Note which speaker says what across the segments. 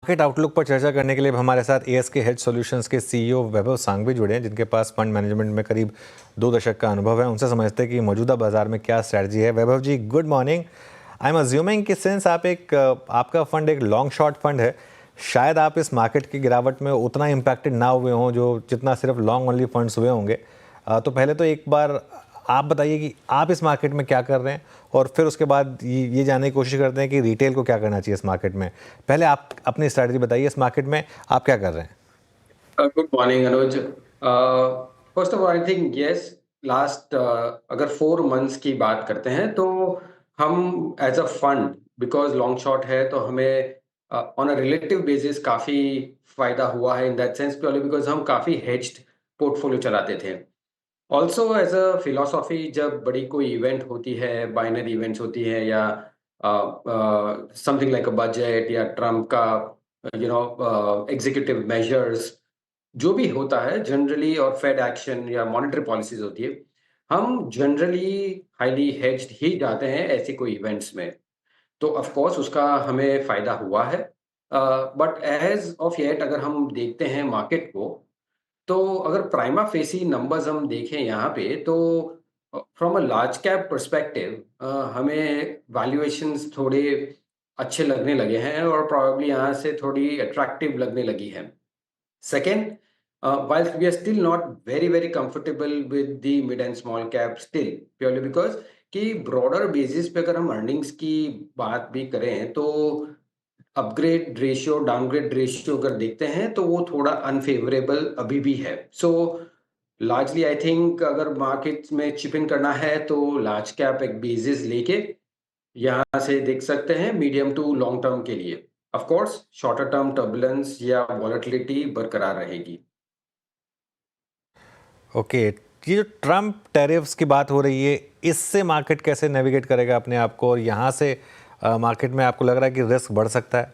Speaker 1: Market outlook पर चर्चा करने के लिए अब हमारे साथ एएसके हेज सॉल्यूशंस के सीईओ वैभव सांघवी जुड़े हैं, जिनके पास फंड मैनेजमेंट में करीब 2 दशक का अनुभव है। उनसे समझते हैं कि मौजूदा बाजार में क्या स्ट्रैटेजी है। Vaibhav ji, good morning. I am assuming कि सिंस आपका फंड एक लॉन्ग शॉर्ट फंड है, शायद आप इस मार्केट की गिरावट में उतना इम्पैक्टेड ना हुए हों जो जितना सिर्फ लॉन्ग ओनली फंड्स हुए होंगे। तो पहले तो एक बार आप बताइए कि आप इस मार्केट में क्या कर रहे हैं, और फिर उसके बाद ये जानने की कोशिश करते हैं कि रिटेल को क्या करना चाहिए इस मार्केट में। पहले आप अपनी स्ट्रैटेजी बताइए, इस मार्केट में आप क्या कर रहे हैं।
Speaker 2: Good morning Anuj. First of all I think yes, last अगर 4 मंथ्स की बात करते हैं तो हम as a fund, because long shot है तो हमें ऑन अ रिलेटिव बेसिस काफ़ी फायदा हुआ है। In that sense purely because हम काफ़ी हेज्ड पोर्टफोलियो चलाते थे। ऑल्सो एज अ फिलोसॉफी, जब बड़ी कोई इवेंट होती है, बाइनरी इवेंट्स होती है या समथिंग लाइक अ बजट या ट्रम्प का एग्जीक्यूटिव मेजर्स, जो भी होता है जनरली, और फेड एक्शन या मॉनेटरी पॉलिसीज होती है, हम जनरली हाईली हेज्ड ही जाते हैं ऐसे कोई इवेंट्स में। तो ऑफ कोर्स उसका हमें फ़ायदा हुआ है। बट एज़ ऑफ येट अगर हम देखते हैं मार्केट को, तो अगर प्राइमा फेसी नंबर्स हम देखें यहाँ पे, तो from a large cap perspective हमें वैल्यूएशंस थोड़े अच्छे लगने लगे हैं और प्रोबेबली यहाँ से थोड़ी अट्रैक्टिव लगने लगी है। Second, whilst we are still not very comfortable with the mid and small cap still, purely because कि ब्रॉडर बेसिस पे अगर हम अर्निंग्स की बात भी करें तो अपग्रेड रेशियो डाउनग्रेड रेशियो अगर देखते हैं तो वो थोड़ा अनफेवरेबल अभी भी है। सो लार्जली आई थिंक अगर मार्केट्स में चिप इन करना है तो लार्ज कैप एक बेसिस लेके यहाँ से देख सकते हैं मीडियम टू लॉन्ग टर्म के लिए। Of course shorter term turbulence या वॉलेटिलिटी बरकरार रहेगी।
Speaker 1: ओके, ये जो ट्रम्प टैरिफ्स की बात हो रही है, इससे मार्केट कैसे नेविगेट करेगा अपने आप को, और यहाँ से मार्केट में आपको लग रहा है कि रिस्क बढ़ सकता है?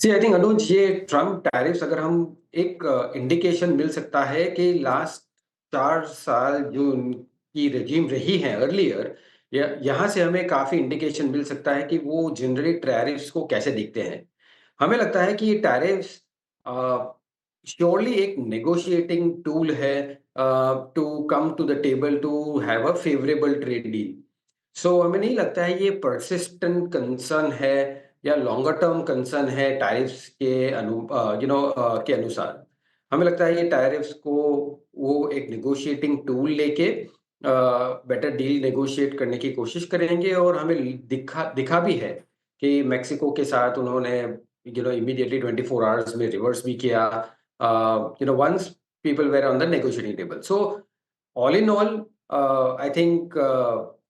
Speaker 2: सी आई थिंक अनुज, ये ट्रम्प टैरिफ्स अगर हम एक इंडिकेशन मिल सकता है कि लास्ट 4 साल जो उनकी रेजिम रही है अर्लियर, या यहाँ से हमें काफ़ी इंडिकेशन मिल सकता है कि वो जनरली टैरिफ्स को कैसे देखते हैं। हमें लगता है कि ये टैरिफ्स श्योरली एक नेगोशिएटिंग टूल है to come to the table to have a favourable trade deal. So हमें नहीं लगता है ये पर्सिस्टेंट कंसर्न है या लॉन्गर टर्म कंसर्न है टैरिफ्स के के अनुसार। हमें लगता है ये टैरिफ्स को वो एक नेगोशिएटिंग टूल लेके बेटर डील नेगोशिएट करने की कोशिश करेंगे, और हमें दिखा दिखा भी है कि मेक्सिको के साथ उन्होंने इमीडिएटली 24 आवर्स में रिवर्स भी किया once people were on the negotiating table. So all in all I think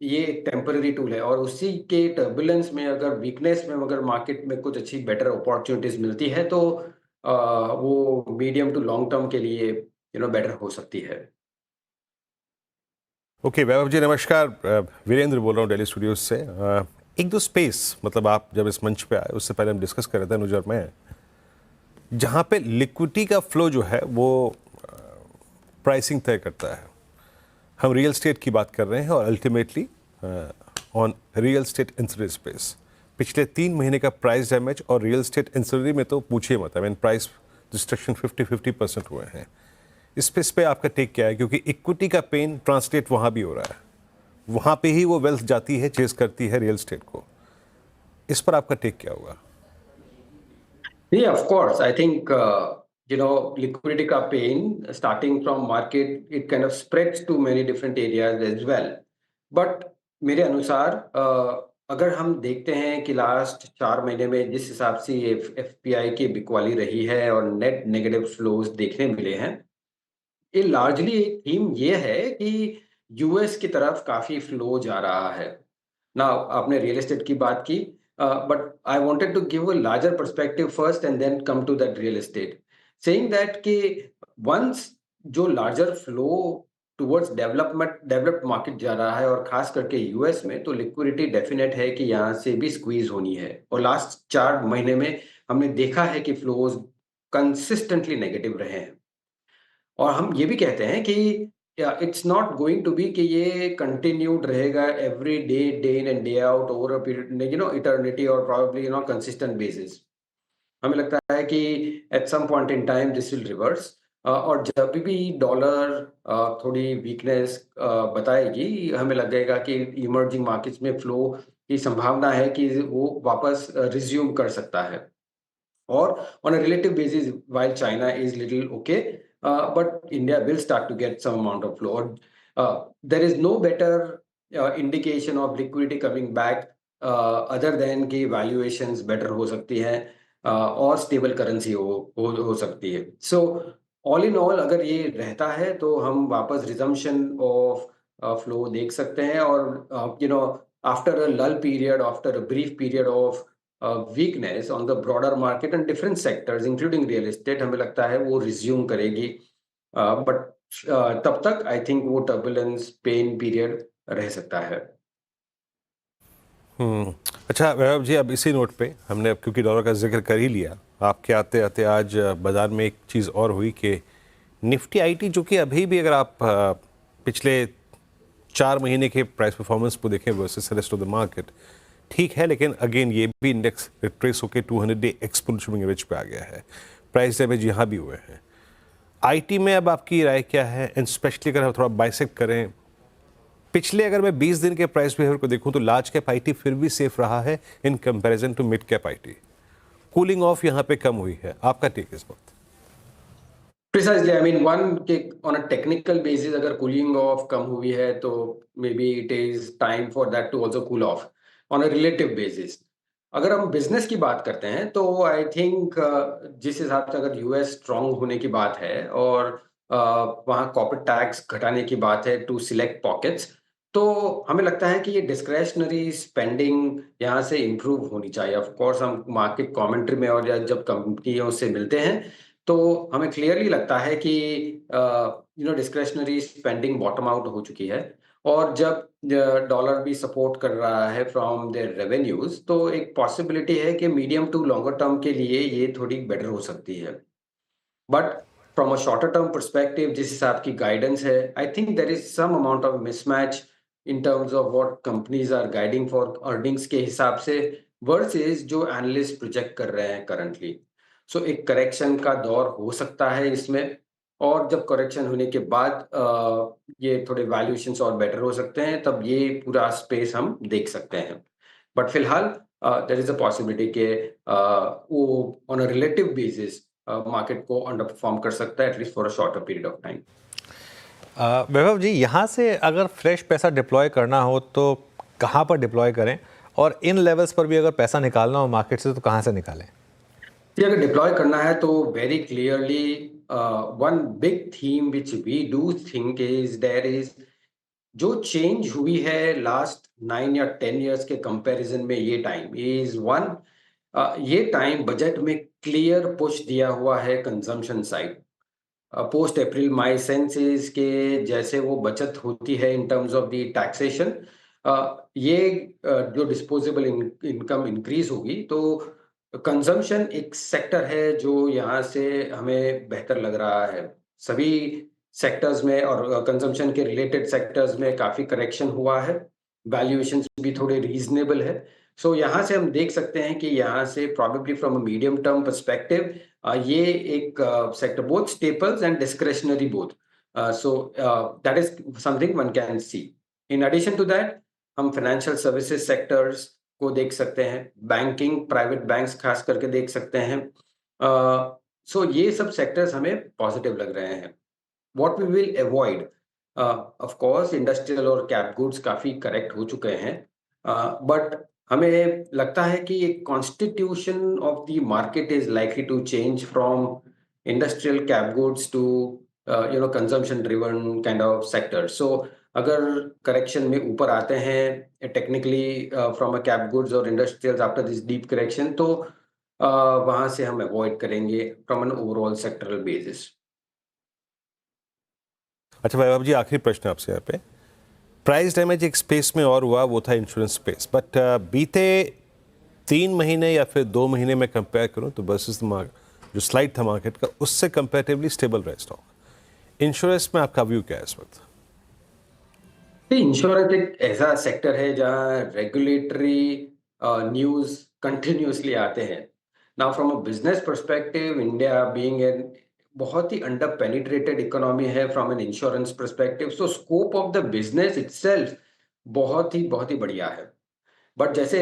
Speaker 2: ये एक टेम्पररी टूल है, और उसी के टर्बुलेंस में अगर वीकनेस में अगर मार्केट में कुछ अच्छी बेटर अपॉर्चुनिटीज मिलती है तो वो मीडियम टू लॉन्ग टर्म के लिए बेटर हो सकती है।
Speaker 3: ओके वैभव जी नमस्कार। वीरेंद्र बोल रहा हूँ दिल्ली स्टूडियोज से। एक दो स्पेस, मतलब आप जब इस मंच पे आए उससे पहले हम डिस्कस कर रहे थे अनुज और मैं, जहाँ पे लिक्विडिटी का फ्लो जो है वो प्राइसिंग तय करता है। हम रियल स्टेट की बात कर रहे हैं और अल्टीमेटली ऑन रियल स्टेट इंसरी स्पेस पिछले 3 महीने का प्राइस डैमेज और रियल स्टेट इंसरी में तो पूछिए मत। आई मीन प्राइस डिस्ट्रक्शन 50% हुए हैं। इस पे आपका टेक क्या है, क्योंकि इक्विटी का पेन ट्रांसलेट वहां भी हो रहा है, वहां पे ही वो वेल्थ जाती है, चेस करती है रियल स्टेट को। इस पर आपका टेक क्या होगा?
Speaker 2: Yeah, of course. I think, liquidity ka pain, starting from market, it kind of spreads to many different areas as well. But मेरे अनुसार अगर हम देखते हैं कि लास्ट 4 महीने में जिस हिसाब से एफपीआई की बिकवाली रही है और नेट नेगेटिव फ्लोज देखने मिले हैं, ये लार्जली एक थीम ये है कि यूएस की तरफ काफ़ी फ्लो जा रहा है। नाउ आपने रियल एस्टेट की बात की, but I wanted to give a larger perspective first and then come to that real estate, saying that कि वंस जो larger flow towards developed market जा रहा है और खास करके यूएस में, तो लिक्विडिटी डेफिनेट है कि यहाँ से भी स्क्वीज होनी है। और लास्ट 4 महीने में हमने देखा है कि फ्लोज कंसिस्टेंटली नेगेटिव रहे हैं, और हम ये भी कहते हैं कि it's not going to be कि ये कंटिन्यूड रहेगा every day, day in and day out over a period, eternity, और प्रोबेबली कंसिस्टेंट बेसिस। हमें लगता है कि at some point in time this will reverse, और जब भी डॉलर थोड़ी वीकनेस बताएगी, हमें लगेगा कि इमर्जिंग मार्केट्स में फ्लो की संभावना है कि वो वापस रिज्यूम कर सकता है। Or on a relative basis, while China is little okay, but India will start to get some amount of flow. There is no better indication of liquidity coming back other than कि valuations better हो सकती हैं, और stable currency हो सकती है. So all in all, अगर ये रहता है तो हम वापस resumption of flow देख सकते हैं, और after a lull period, after a brief period of weakness on the broader market and different sectors including real estate, हमें लगता है वो रिज्यूम करेगी, बट तब तक आई थिंक वो टर्बुलेंस पेन पीरियड रह सकता है।
Speaker 3: अच्छा वैभव जी, अब इसी नोट पे हमने अब क्योंकि डॉलर का जिक्र कर ही लिया, आपके आते आते आज बाजार में एक चीज़ और हुई कि निफ्टी आईटी, जो कि अभी भी अगर आप पिछले 4 महीने के प्राइस परफॉर्मेंस को देखें versus rest of the market, ठीक है, लेकिन अगेन ये भी इंडेक्स रिट्रेस होकर 200 डे एक्सपोनेंशियल मूविंग एवरेज पे आ गया है। प्राइस डैमेज यहाँ भी हुए हैं। आईटी में अब आपकी राय क्या है, एंड स्पेशली अगर हम थोड़ा बाइसेक्ट करें, पिछले अगर मैं 20 दिन के प्राइस बिहेवियर को देखूं तो लार्ज कैप आईटी फिर भी सेफ रहा है in comparison to mid cap IT. Cooling off यहाँ पे कम हुई है, आपका टेक इस बात?
Speaker 2: Precisely, I mean, one on a technical basis, अगर cooling off कम हुई है तो maybe it is time for that to also cool off on a relative basis. अगर हम बिजनेस की बात करते हैं तो आई थिंक जिस हिसाब से अगर यूएस स्ट्रांग होने की बात है, और वहाँ कॉर्पोरेट टैक्स घटाने की बात है टू सिलेक्ट पॉकेट्स, तो हमें लगता है कि ये डिस्क्रेशनरी स्पेंडिंग यहाँ से इम्प्रूव होनी चाहिए। ऑफ कोर्स हम मार्केट कमेंट्री में और या जब कंपनियों से मिलते हैं तो हमें क्लियरली लगता है कि डिस्क्रेशनरी स्पेंडिंग बॉटम आउट हो चुकी है, और जब डॉलर भी सपोर्ट कर रहा है फ्रॉम देयर रेवेन्यूज, तो एक पॉसिबिलिटी है कि मीडियम टू लॉन्गर टर्म के लिए ये थोड़ी बेटर हो सकती है। But from a shorter term perspective, जिस हिसाब की गाइडेंस है, I think there is some amount of mismatch in terms of what companies are guiding for earnings के हिसाब से वर्सेस जो एनालिस्ट प्रोजेक्ट कर रहे हैं करंटली। सो एक करेक्शन का दौर हो सकता है इसमें, और जब करेक्शन होने के बाद ये थोड़े वैल्यूएशंस और बेटर हो सकते हैं, तब ये पूरा स्पेस हम देख सकते हैं। बट फिलहाल देयर इज अ पॉसिबिलिटी के वो on a relative basis market को अंडर परफॉर्म कर सकता है, at least for a shorter period of time.
Speaker 1: Vaibhav ji, यहाँ से अगर फ्रेश पैसा डिप्लॉय करना हो तो कहाँ पर डिप्लॉय करें, और इन लेवल्स पर भी अगर पैसा निकालना हो मार्केट से तो कहाँ से निकालें?
Speaker 2: जी, अगर डिप्लॉय करना है तो very clearly one big theme which we do think is there is, जो चेंज हुई है लास्ट 9 या 10 इयर्स के कंपैरिजन में, ये टाइम इज वन, ये टाइम बजट में क्लियर पुश दिया हुआ है consumption side. Post April my sense is के जैसे वो बचत होती है इन टर्म्स ऑफ द टैक्सेशन, ये जो डिस्पोजेबल इनकम इंक्रीज होगी, तो कंजम्पशन एक सेक्टर है जो यहाँ से हमें बेहतर लग रहा है। सभी सेक्टर्स में और कंजम्पशन के रिलेटेड सेक्टर्स में काफ़ी करेक्शन हुआ है, वैल्यूएशंस भी थोड़े रीजनेबल है। सो यहाँ से हम देख सकते हैं कि यहाँ से probably from a medium term perspective, ये एक sector both staples and discretionary both, so that is something one can see. In addition to that, हम फाइनेंशियल सर्विसेज सेक्टर्स को देख सकते हैं, बैंकिंग, प्राइवेट बैंक्स खास करके देख सकते हैं। सो ये सब सेक्टर्स हमें पॉजिटिव लग रहे हैं। What we will avoid, of course industrial और कैप गुड्स काफ़ी करेक्ट हो चुके हैं, बट हमें लगता है कि एक constitution of the market is likely to change from industrial cap goods to consumption driven kind of sector. So अगर करेक्शन में ऊपर आते हैं technically from a cap goods और industrials after this deep correction, तो वहां से हम अवॉइड करेंगे from an overall sectoral basis.
Speaker 3: अच्छा वैभव जी, आखिरी प्रश्न आपसे यहाँ पे, प्राइस डैमेज एक स्पेस में और हुआ, वो था इंश्योरेंस स्पेस, बट बीते 3 महीने या फिर 2 महीने में कंपेयर करूँ तो वर्सेस जो स्लाइड था मार्केट का, उससे कंपेरेटिवली स्टेबल रहे स्टॉक। इंश्योरेंस में आपका व्यू क्या है इस वक्त?
Speaker 2: इंश्योरेंस एक ऐसा सेक्टर है जहाँ रेगुलेटरी न्यूज़ कंटिन्यूसली आते हैं, now from a business perspective, India being an बहुत ही अंडर पेनिट्रेटेड इकोनॉमी है from an insurance perspective, so scope of the business itself बहुत ही बढ़िया है। बट जैसे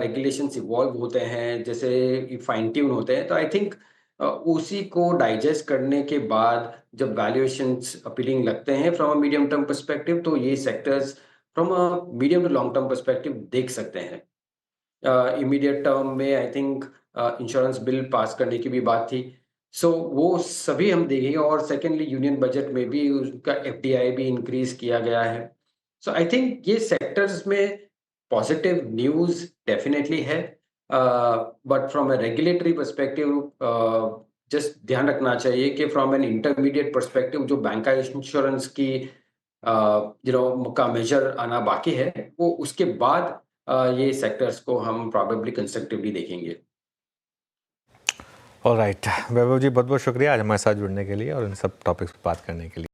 Speaker 2: रेगुलेशंस इवॉल्व होते हैं, जैसे फाइन ट्यून होते हैं, तो आई थिंक उसी को डाइजेस्ट करने के बाद जब वैल्यूएशंस अपीलिंग लगते हैं from a medium term perspective, तो ये sectors from a medium to long term perspective देख सकते हैं। इमीडिएट टर्म में I think insurance bill pass करने की भी बात थी, सो वो सभी हम देखेंगे। और सेकेंडली यूनियन बजट में भी उसका एफडीआई भी इंक्रीज किया गया है। सो आई थिंक ये सेक्टर्स में पॉजिटिव न्यूज़ डेफ़िनेटली है, but from a regulatory perspective just ध्यान रखना चाहिए कि फ्रॉम एन इंटरमीडिएट पर्सपेक्टिव जो बैंक इंश्योरेंस की का मेजर आना बाकी है, वो उसके बाद ये सेक्टर्स को हम प्रोबेबली कंस्ट्रक्टिवली देखेंगे।
Speaker 1: ऑलराइट, वैभव जी बहुत बहुत शुक्रिया आज हमारे साथ जुड़ने के लिए और इन सब टॉपिक्स पर बात करने के लिए।